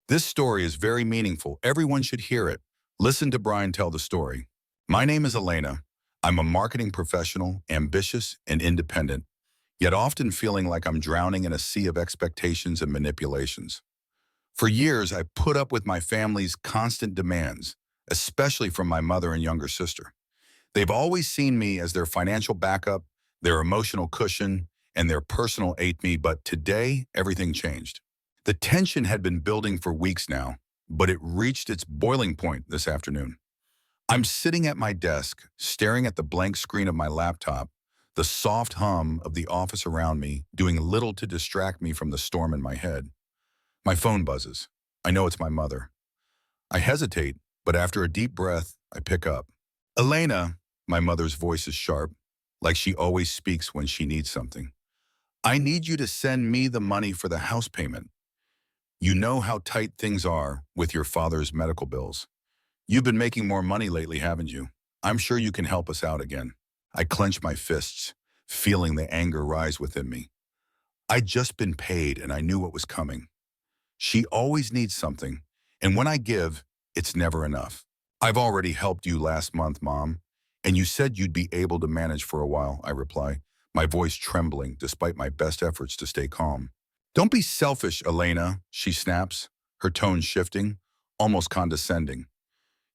This story is very meaningful. Everyone should hear it. Listen to Brian tell the story. My name is Elena. I'm a marketing professional, ambitious and independent, yet often feeling like I'm drowning in a sea of expectations and manipulations. For years, I put up with my family's constant demands, especially from my mother and younger sister. They've always seen me as their financial backup, their emotional cushion, and their personal me, but today, everything changed. The tension had been building for weeks now, but it reached its boiling point this afternoon. I'm sitting at my desk, staring at the blank screen of my laptop, the soft hum of the office around me doing little to distract me from the storm in my head. My phone buzzes. I know it's my mother. I hesitate, but after a deep breath, I pick up. Elena, my mother's voice is sharp, like she always speaks when she needs something. I need you to send me the money for the house payment. You know how tight things are with your father's medical bills. You've been making more money lately, haven't you? I'm sure you can help us out again. I clench my fists, feeling the anger rise within me. I'd just been paid and I knew what was coming. She always needs something, and when I give, it's never enough. I've already helped you last month, Mom, and you said you'd be able to manage for a while, I reply, my voice trembling despite my best efforts to stay calm. Don't be selfish, Elena, she snaps, her tone shifting, almost condescending.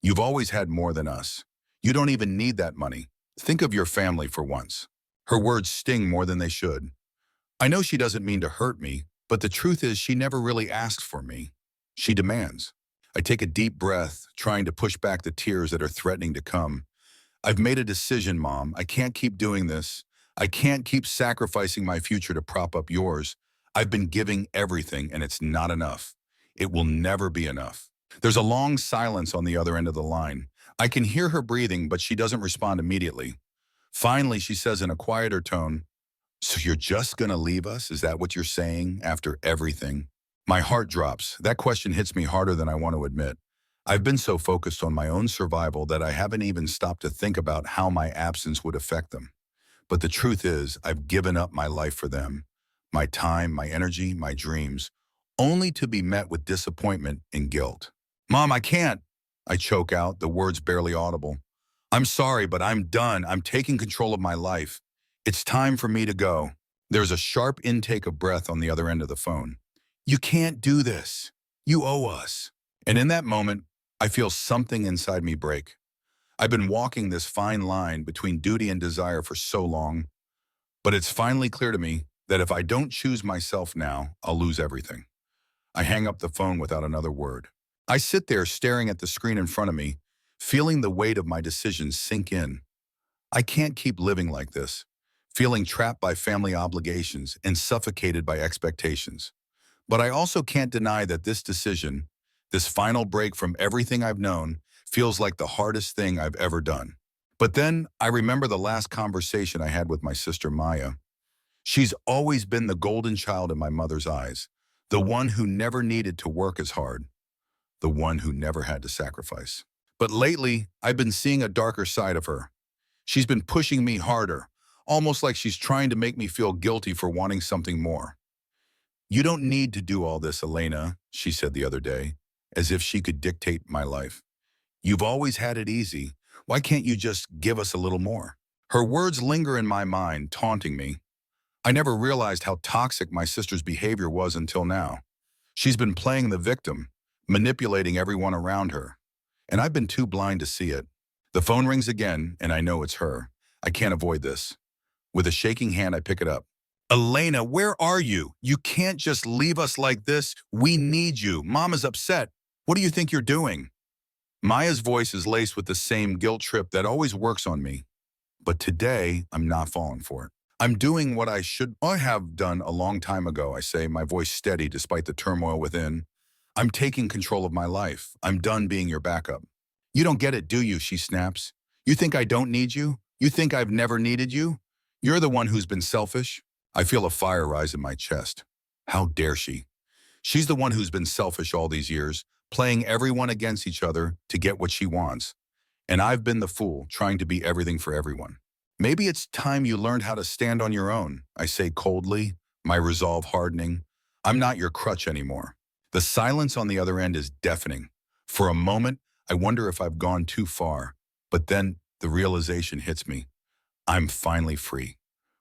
You've always had more than us. You don't even need that money. Think of your family for once. Her words sting more than they should. I know she doesn't mean to hurt me, but the truth is she never really asked for me. She demands. I take a deep breath, trying to push back the tears that are threatening to come. I've made a decision, Mom. I can't keep doing this. I can't keep sacrificing my future to prop up yours. I've been giving everything, and it's not enough. It will never be enough. There's a long silence on the other end of the line. I can hear her breathing, but she doesn't respond immediately. Finally, she says in a quieter tone, "So you're just gonna leave us? Is that what you're saying after everything?" My heart drops. That question hits me harder than I want to admit. I've been so focused on my own survival that I haven't even stopped to think about how my absence would affect them. But the truth is, I've given up my life for them, my time, my energy, my dreams, only to be met with disappointment and guilt. Mom, I can't, I choke out, the words barely audible. I'm sorry, but I'm done. I'm taking control of my life. It's time for me to go. There's a sharp intake of breath on the other end of the phone. You can't do this. You owe us. And in that moment, I feel something inside me break. I've been walking this fine line between duty and desire for so long, but it's finally clear to me that if I don't choose myself now, I'll lose everything. I hang up the phone without another word. I sit there staring at the screen in front of me, feeling the weight of my decisions sink in. I can't keep living like this, feeling trapped by family obligations and suffocated by expectations. But I also can't deny that this decision, this final break from everything I've known, feels like the hardest thing I've ever done. But then I remember the last conversation I had with my sister Maya. She's always been the golden child in my mother's eyes, the one who never needed to work as hard, the one who never had to sacrifice. But lately, I've been seeing a darker side of her. She's been pushing me harder, almost like she's trying to make me feel guilty for wanting something more. You don't need to do all this, Elena, she said the other day, as if she could dictate my life. You've always had it easy. Why can't you just give us a little more? Her words linger in my mind, taunting me. I never realized how toxic my sister's behavior was until now. She's been playing the victim, manipulating everyone around her, and I've been too blind to see it. The phone rings again, and I know it's her. I can't avoid this. With a shaking hand, I pick it up. Elena, where are you? You can't just leave us like this. We need you. Mom is upset. What do you think you're doing? Maya's voice is laced with the same guilt trip that always works on me. But today, I'm not falling for it. I'm doing what I should have done a long time ago, I say, my voice steady despite the turmoil within. I'm taking control of my life. I'm done being your backup. You don't get it, do you? She snaps. You think I don't need you? You think I've never needed you? You're the one who's been selfish. I feel a fire rise in my chest. How dare she? She's the one who's been selfish all these years, playing everyone against each other to get what she wants. And I've been the fool, trying to be everything for everyone. Maybe it's time you learned how to stand on your own, I say coldly, my resolve hardening. I'm not your crutch anymore. The silence on the other end is deafening. For a moment, I wonder if I've gone too far, but then the realization hits me. I'm finally free.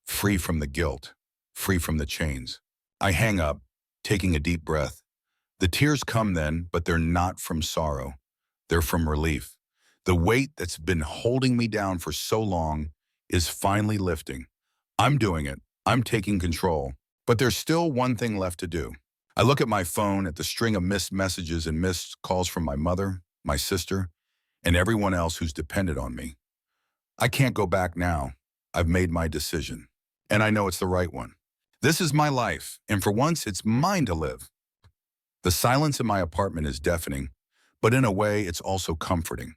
Free from the guilt. Free from the chains. I hang up, taking a deep breath. The tears come then, but they're not from sorrow. They're from relief. The weight that's been holding me down for so long is finally lifting. I'm doing it. I'm taking control. But there's still one thing left to do. I look at my phone, at the string of missed messages and missed calls from my mother, my sister, and everyone else who's depended on me. I can't go back now. I've made my decision. And I know it's the right one. This is my life, and for once, it's mine to live. The silence in my apartment is deafening, but in a way, it's also comforting.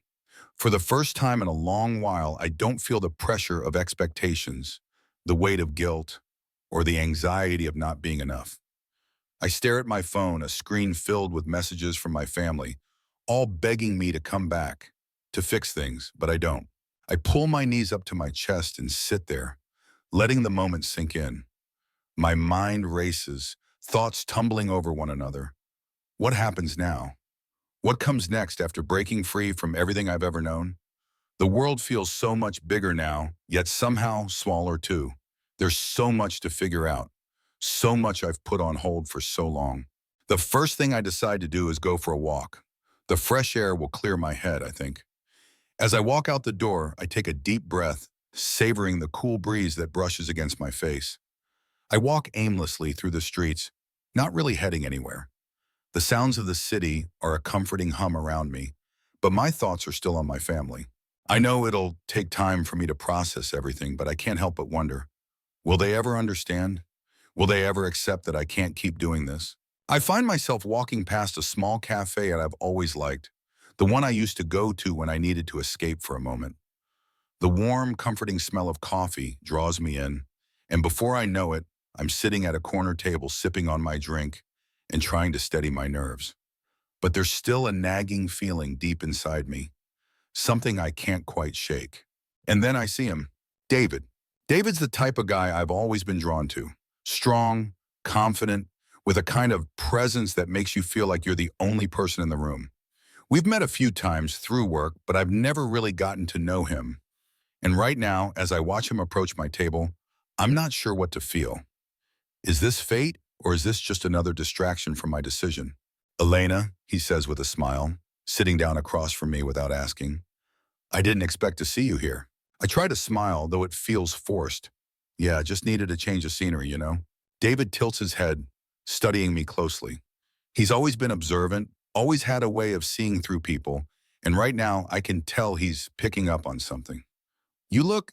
For the first time in a long while, I don't feel the pressure of expectations, the weight of guilt, or the anxiety of not being enough. I stare at my phone, a screen filled with messages from my family, all begging me to come back, to fix things, but I don't. I pull my knees up to my chest and sit there, letting the moment sink in. My mind races, thoughts tumbling over one another. What happens now? What comes next after breaking free from everything I've ever known? The world feels so much bigger now, yet somehow smaller too. There's so much to figure out, so much I've put on hold for so long. The first thing I decide to do is go for a walk. The fresh air will clear my head, I think. As I walk out the door, I take a deep breath, savoring the cool breeze that brushes against my face. I walk aimlessly through the streets, not really heading anywhere. The sounds of the city are a comforting hum around me, but my thoughts are still on my family. I know it'll take time for me to process everything, but I can't help but wonder, will they ever understand? Will they ever accept that I can't keep doing this? I find myself walking past a small cafe that I've always liked, the one I used to go to when I needed to escape for a moment. The warm, comforting smell of coffee draws me in, and before I know it, I'm sitting at a corner table sipping on my drink and trying to steady my nerves. But there's still a nagging feeling deep inside me, something I can't quite shake. And then I see him, David. David's the type of guy I've always been drawn to. Strong, confident, with a kind of presence that makes you feel like you're the only person in the room. We've met a few times through work, but I've never really gotten to know him. And right now, as I watch him approach my table, I'm not sure what to feel. Is this fate, or is this just another distraction from my decision? Elena, he says with a smile, sitting down across from me without asking. I didn't expect to see you here. I try to smile, though it feels forced. Yeah, just needed a change of scenery, you know? David tilts his head, studying me closely. He's always been observant, always had a way of seeing through people, and right now I can tell he's picking up on something. You look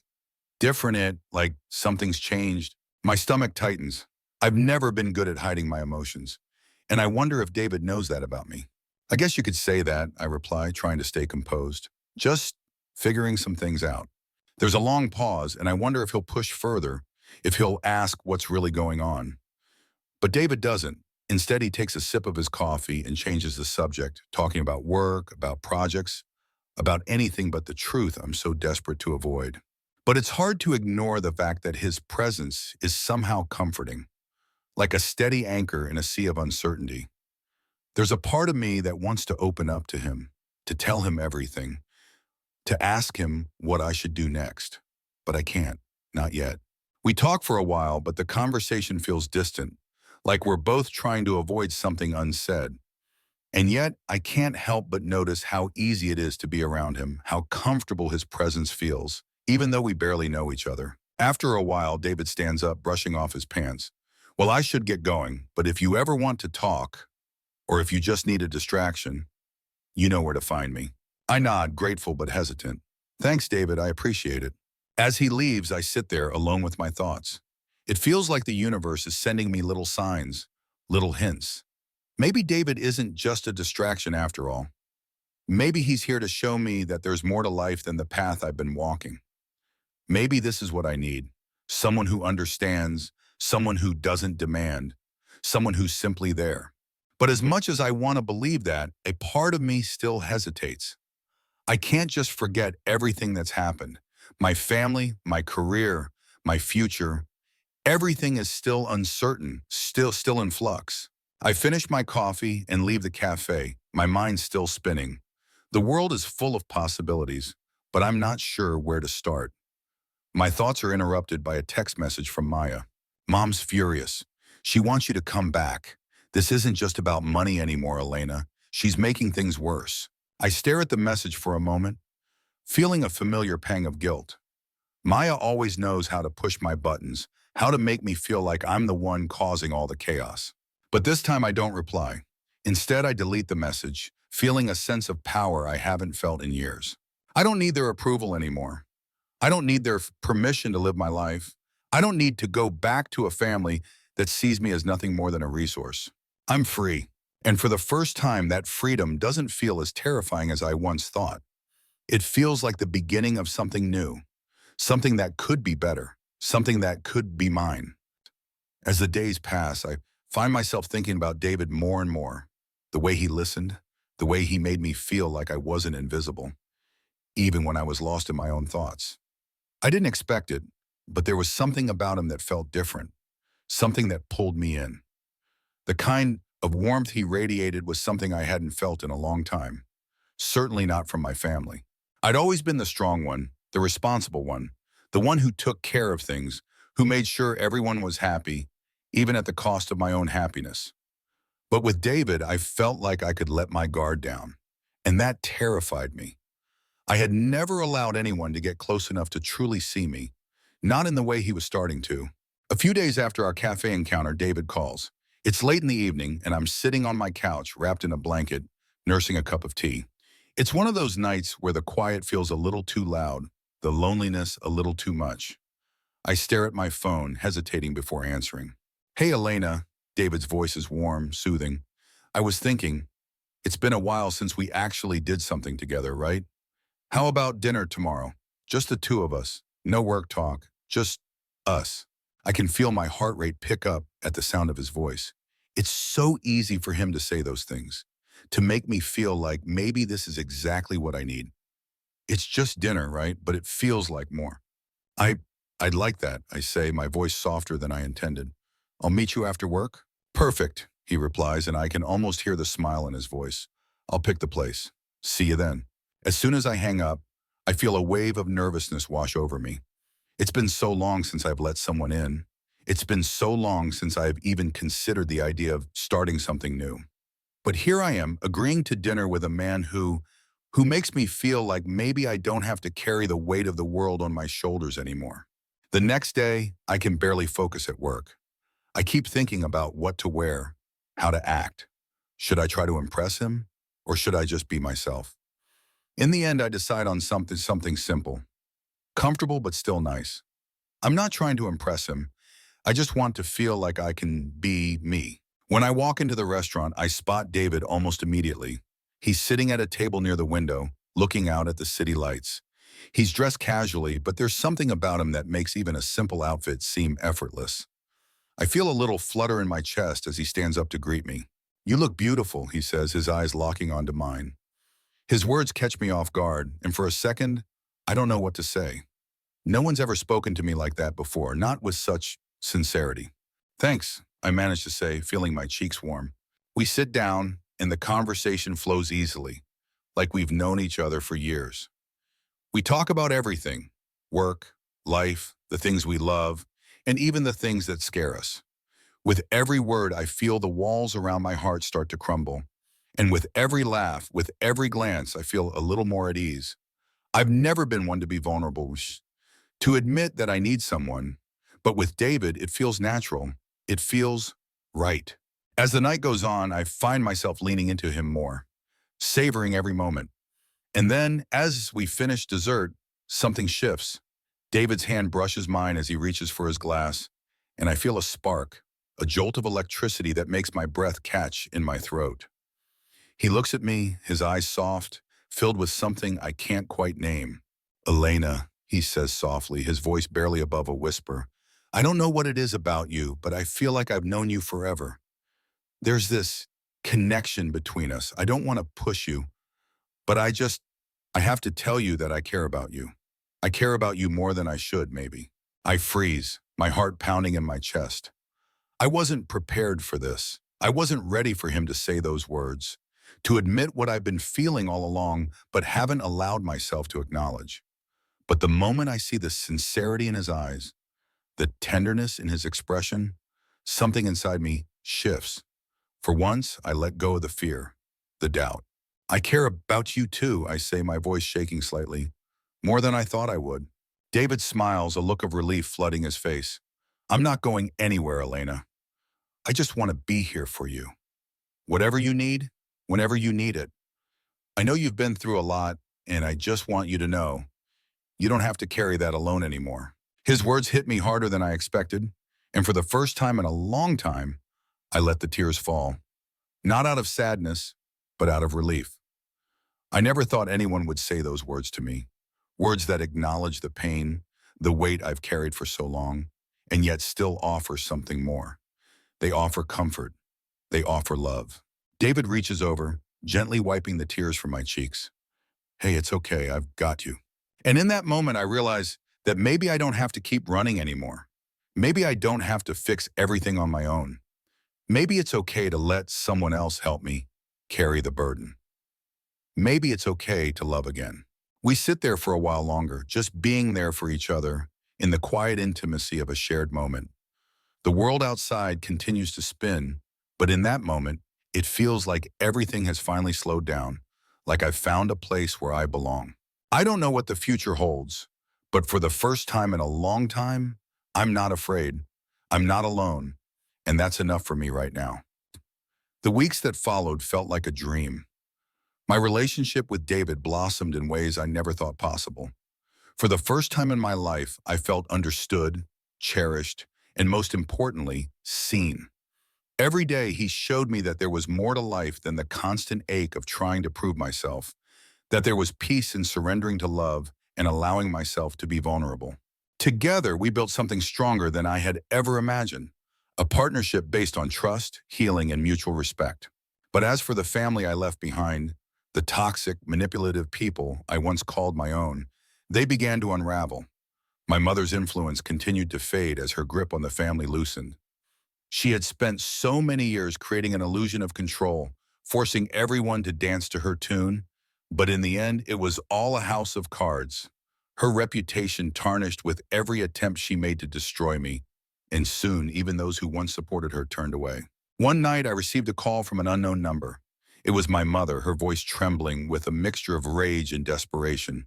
different, like something's changed. My stomach tightens. I've never been good at hiding my emotions, and I wonder if David knows that about me. I guess you could say that, I reply, trying to stay composed. Just figuring some things out. There's a long pause, and I wonder if he'll push further, if he'll ask what's really going on. But David doesn't. Instead, he takes a sip of his coffee and changes the subject, talking about work, about projects, about anything but the truth I'm so desperate to avoid. But it's hard to ignore the fact that his presence is somehow comforting, like a steady anchor in a sea of uncertainty. There's a part of me that wants to open up to him, to tell him everything, to ask him what I should do next. But I can't, not yet. We talk for a while, but the conversation feels distant, like we're both trying to avoid something unsaid. And yet, I can't help but notice how easy it is to be around him, how comfortable his presence feels, even though we barely know each other. After a while, David stands up, brushing off his pants. Well, I should get going, but if you ever want to talk, or if you just need a distraction, you know where to find me. I nod, grateful but hesitant. Thanks, David, I appreciate it. As he leaves, I sit there alone with my thoughts. It feels like the universe is sending me little signs, little hints. Maybe David isn't just a distraction after all. Maybe he's here to show me that there's more to life than the path I've been walking. Maybe this is what I need. Someone who understands, someone who doesn't demand, someone who's simply there. But as much as I want to believe that, a part of me still hesitates. I can't just forget everything that's happened. My family, my career, my future, everything is still uncertain, still in flux. I finish my coffee and leave the cafe, my mind still spinning. The world is full of possibilities, but I'm not sure where to start. My thoughts are interrupted by a text message from Maya. Mom's furious. She wants you to come back. This isn't just about money anymore, Elena. She's making things worse. I stare at the message for a moment, feeling a familiar pang of guilt. Maya always knows how to push my buttons, how to make me feel like I'm the one causing all the chaos. But this time I don't reply. Instead, I delete the message, feeling a sense of power I haven't felt in years. I don't need their approval anymore. I don't need their permission to live my life. I don't need to go back to a family that sees me as nothing more than a resource. I'm free. And for the first time, that freedom doesn't feel as terrifying as I once thought. It feels like the beginning of something new, something that could be better, something that could be mine. As the days pass, I find myself thinking about David more and more. The way he listened, the way he made me feel like I wasn't invisible, even when I was lost in my own thoughts. I didn't expect it, but there was something about him that felt different, something that pulled me in. The kind of warmth he radiated was something I hadn't felt in a long time, certainly not from my family. I'd always been the strong one, the responsible one, the one who took care of things, who made sure everyone was happy, even at the cost of my own happiness. But with David, I felt like I could let my guard down, and that terrified me. I had never allowed anyone to get close enough to truly see me, not in the way he was starting to. A few days after our cafe encounter, David calls. It's late in the evening, and I'm sitting on my couch, wrapped in a blanket, nursing a cup of tea. It's one of those nights where the quiet feels a little too loud, the loneliness a little too much. I stare at my phone, hesitating before answering. Hey, Elena. David's voice is warm, soothing. I was thinking, it's been a while since we actually did something together, right? How about dinner tomorrow? Just the two of us. No work talk. Just us. I can feel my heart rate pick up at the sound of his voice. It's so easy for him to say those things, to make me feel like maybe this is exactly what I need. It's just dinner, right? But it feels like more. I, I'd like that, I say, my voice softer than I intended. I'll meet you after work? Perfect, he replies, and I can almost hear the smile in his voice. I'll pick the place. See you then. As soon as I hang up, I feel a wave of nervousness wash over me. It's been so long since I've let someone in. It's been so long since I've even considered the idea of starting something new. But here I am, agreeing to dinner with a man who makes me feel like maybe I don't have to carry the weight of the world on my shoulders anymore. The next day, I can barely focus at work. I keep thinking about what to wear, how to act. Should I try to impress him, or should I just be myself? In the end, I decide on something simple, comfortable but still nice. I'm not trying to impress him. I just want to feel like I can be me. When I walk into the restaurant, I spot David almost immediately. He's sitting at a table near the window, looking out at the city lights. He's dressed casually, but there's something about him that makes even a simple outfit seem effortless. I feel a little flutter in my chest as he stands up to greet me. You look beautiful, he says, his eyes locking onto mine. His words catch me off guard, and for a second, I don't know what to say. No one's ever spoken to me like that before, not with such sincerity. Thanks, I manage to say, feeling my cheeks warm. We sit down, and the conversation flows easily, like we've known each other for years. We talk about everything: work, life, the things we love, and even the things that scare us. With every word, I feel the walls around my heart start to crumble. And with every laugh, with every glance, I feel a little more at ease. I've never been one to be vulnerable, to admit that I need someone, but with David, it feels natural. It feels right. As the night goes on, I find myself leaning into him more, savoring every moment. And then, as we finish dessert, something shifts. David's hand brushes mine as he reaches for his glass, and I feel a spark, a jolt of electricity that makes my breath catch in my throat. He looks at me, his eyes soft, filled with something I can't quite name. Elena, he says softly, his voice barely above a whisper. I don't know what it is about you, but I feel like I've known you forever. There's this connection between us. I don't want to push you, but I have to tell you that I care about you. I care about you more than I should, maybe. I freeze, my heart pounding in my chest. I wasn't prepared for this. I wasn't ready for him to say those words, to admit what I've been feeling all along but haven't allowed myself to acknowledge. But the moment I see the sincerity in his eyes, the tenderness in his expression, something inside me shifts. For once, I let go of the fear, the doubt. I care about you too, I say, my voice shaking slightly. More than I thought I would. David smiles, a look of relief flooding his face. I'm not going anywhere, Elena. I just want to be here for you. Whatever you need, whenever you need it. I know you've been through a lot, and I just want you to know you don't have to carry that alone anymore. His words hit me harder than I expected, and for the first time in a long time, I let the tears fall. Not out of sadness, but out of relief. I never thought anyone would say those words to me. Words that acknowledge the pain, the weight I've carried for so long, and yet still offer something more. They offer comfort. They offer love. David reaches over, gently wiping the tears from my cheeks. Hey, it's okay, I've got you. And in that moment, I realize that maybe I don't have to keep running anymore. Maybe I don't have to fix everything on my own. Maybe it's okay to let someone else help me carry the burden. Maybe it's okay to love again. We sit there for a while longer, just being there for each other in the quiet intimacy of a shared moment. The world outside continues to spin, but in that moment, it feels like everything has finally slowed down, like I've found a place where I belong. I don't know what the future holds, but for the first time in a long time, I'm not afraid. I'm not alone, and that's enough for me right now. The weeks that followed felt like a dream. My relationship with David blossomed in ways I never thought possible. For the first time in my life, I felt understood, cherished, and most importantly, seen. Every day, he showed me that there was more to life than the constant ache of trying to prove myself, that there was peace in surrendering to love and allowing myself to be vulnerable. Together, we built something stronger than I had ever imagined, a partnership based on trust, healing, and mutual respect. But as for the family I left behind, the toxic, manipulative people I once called my own, they began to unravel. My mother's influence continued to fade as her grip on the family loosened. She had spent so many years creating an illusion of control, forcing everyone to dance to her tune, but in the end, it was all a house of cards. Her reputation tarnished with every attempt she made to destroy me, and soon even those who once supported her turned away. One night, I received a call from an unknown number. It was my mother, her voice trembling with a mixture of rage and desperation.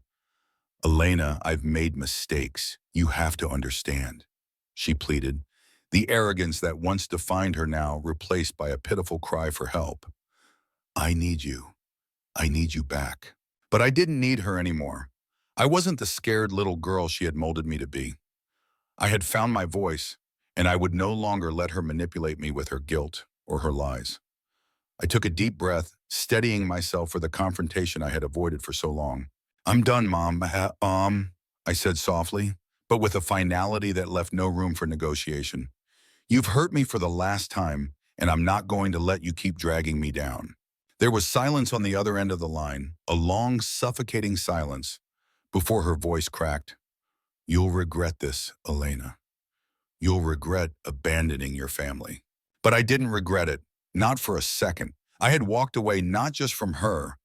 Elena, I've made mistakes. You have to understand, she pleaded, the arrogance that once defined her now replaced by a pitiful cry for help. I need you. I need you back. But I didn't need her anymore. I wasn't the scared little girl she had molded me to be. I had found my voice, and I would no longer let her manipulate me with her guilt or her lies. I took a deep breath, steadying myself for the confrontation I had avoided for so long. I'm done, Mom. I said softly, but with a finality that left no room for negotiation. You've hurt me for the last time, and I'm not going to let you keep dragging me down. There was silence on the other end of the line, a long, suffocating silence, before her voice cracked. You'll regret this, Elena. You'll regret abandoning your family. But I didn't regret it, not for a second. I had walked away not just from her,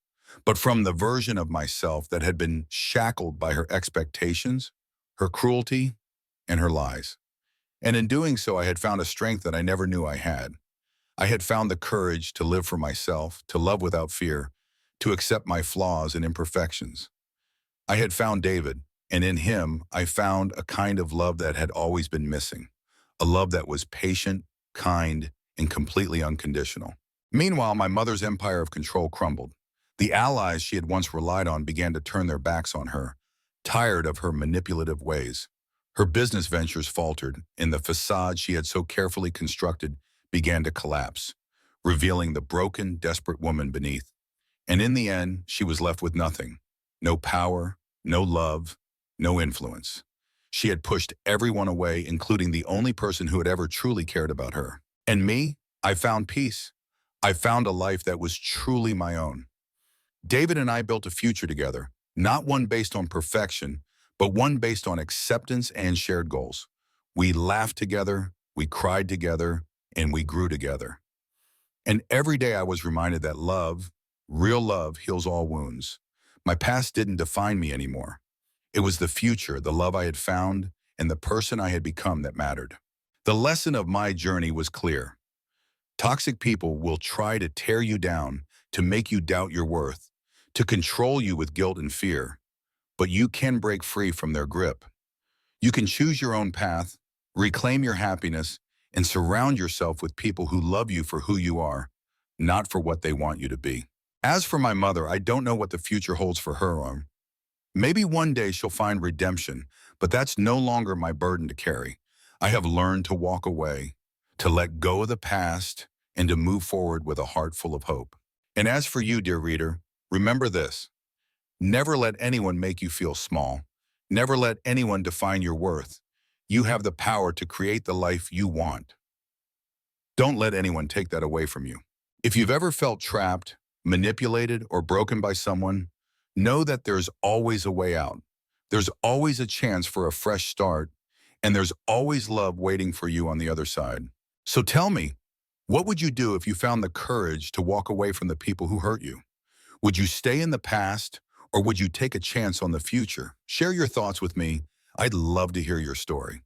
but from the version of myself that had been shackled by her expectations, her cruelty, and her lies. And in doing so, I had found a strength that I never knew I had. I had found the courage to live for myself, to love without fear, to accept my flaws and imperfections. I had found David, and in him, I found a kind of love that had always been missing, a love that was patient, kind, and completely unconditional. Meanwhile, my mother's empire of control crumbled. The allies she had once relied on began to turn their backs on her, tired of her manipulative ways. Her business ventures faltered, and the facade she had so carefully constructed began to collapse, revealing the broken, desperate woman beneath. And in the end, she was left with nothing. No power, no love, no influence. She had pushed everyone away, including the only person who had ever truly cared about her. And me, I found peace. I found a life that was truly my own. David and I built a future together, not one based on perfection, but one based on acceptance and shared goals. We laughed together, we cried together, and we grew together. And every day I was reminded that love, real love, heals all wounds. My past didn't define me anymore. It was the future, the love I had found, and the person I had become that mattered. The lesson of my journey was clear. Toxic people will try to tear you down, to make you doubt your worth, to control you with guilt and fear. But you can break free from their grip. You can choose your own path, reclaim your happiness, and surround yourself with people who love you for who you are, not for what they want you to be. As for my mother, I don't know what the future holds for her. Maybe one day she'll find redemption, but that's no longer my burden to carry. I have learned to walk away, to let go of the past, and to move forward with a heart full of hope. And as for you, dear reader, remember this. Never let anyone make you feel small. Never let anyone define your worth. You have the power to create the life you want. Don't let anyone take that away from you. If you've ever felt trapped, manipulated, or broken by someone, know that there's always a way out. There's always a chance for a fresh start, and there's always love waiting for you on the other side. So tell me, what would you do if you found the courage to walk away from the people who hurt you? Would you stay in the past, or would you take a chance on the future? Share your thoughts with me. I'd love to hear your story.